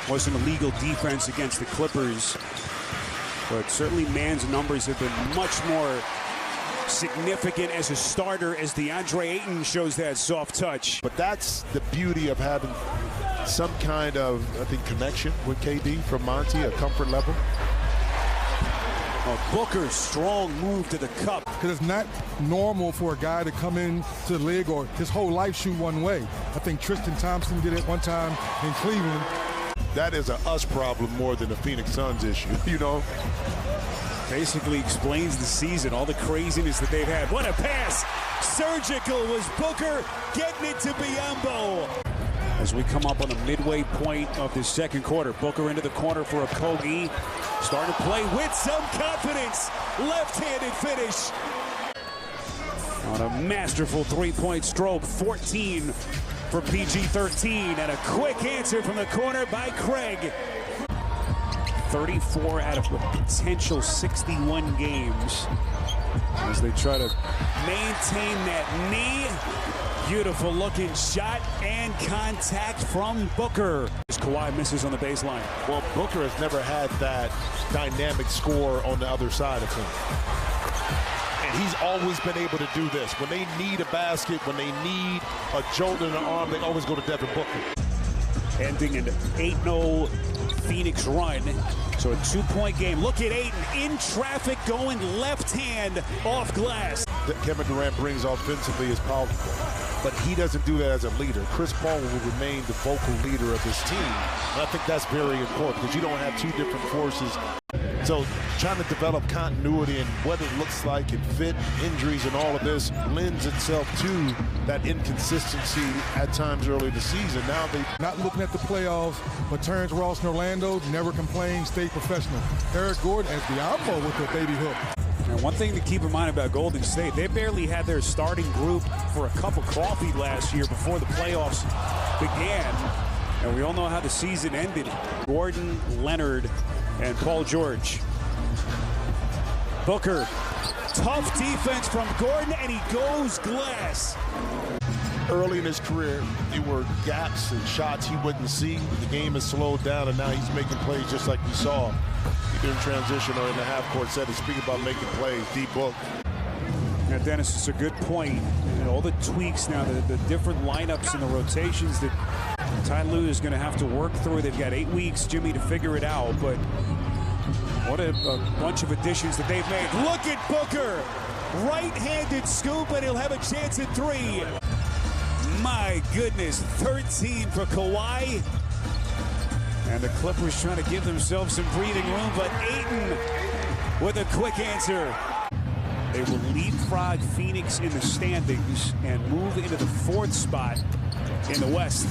Wasn't a legal defense against the Clippers, but certainly Mann's numbers have been much more significant as a starter as DeAndre Ayton shows that soft touch. But that's the beauty of having some kind of, I think, connection with KD from Monty, a comfort level. Booker's strong move to the cup. Because it's not normal for a guy to come into the league or his whole life shoot one way. I think Tristan Thompson did it one time in Cleveland. That is a us problem more than a Phoenix Suns issue, you know? Basically explains the season, all the craziness that they've had. What a pass! Surgical was Booker getting it to Biyombo. As we come up on the midway point of the second quarter, Booker into the corner for a Kogi. Starting to play with some confidence. Left-handed finish. On a masterful three-point stroke, 14 for PG-13. And a quick answer from the corner by Craig. 34 out of potential 61 games as they try to maintain that knee. Beautiful looking shot and contact from Booker. As Kawhi misses on the baseline. Well, Booker has never had that dynamic score on the other side of him. And he's always been able to do this. When they need a basket, when they need a jolt in the arm, they always go to Devin Booker. Ending an 8-0 Phoenix run. So a 2-point game. Look at Ayton in traffic going left hand off glass. Kevin Durant brings offensively is powerful, but he doesn't do that as a leader. Chris Paul will remain the vocal leader of his team. And I think that's very important because you don't have two different forces. So trying to develop continuity and what it looks like and fit, injuries and all of this lends itself to that inconsistency at times early in the season. Now they not looking at the playoffs, but Terrence Ross in Orlando never complained, stayed professional. Eric Gordon as Biyombo with the baby hook. And one thing to keep in mind about Golden State, they barely had their starting group for a cup of coffee last year before the playoffs began. And we all know how the season ended. Gordon, Leonard, and Paul George. Booker, tough defense from Gordon, and he goes glass. Early in his career, there were gaps and shots he wouldn't see. The game has slowed down, and now he's making plays just like we saw either in transition or in the half-court set. And speaking about making plays, D-Book. Now, Dennis, it's a good point. And all the tweaks now, the different lineups and the rotations that Ty Lue is going to have to work through. They've got 8 weeks, Jimmy, to figure it out. But what a bunch of additions that they've made. Look at Booker. Right-handed scoop, and he'll have a chance at 3. My goodness, 13 for Kawhi. And the Clippers trying to give themselves some breathing room, but Ayton with a quick answer. They will leapfrog Phoenix in the standings and move into the 4th spot in the West.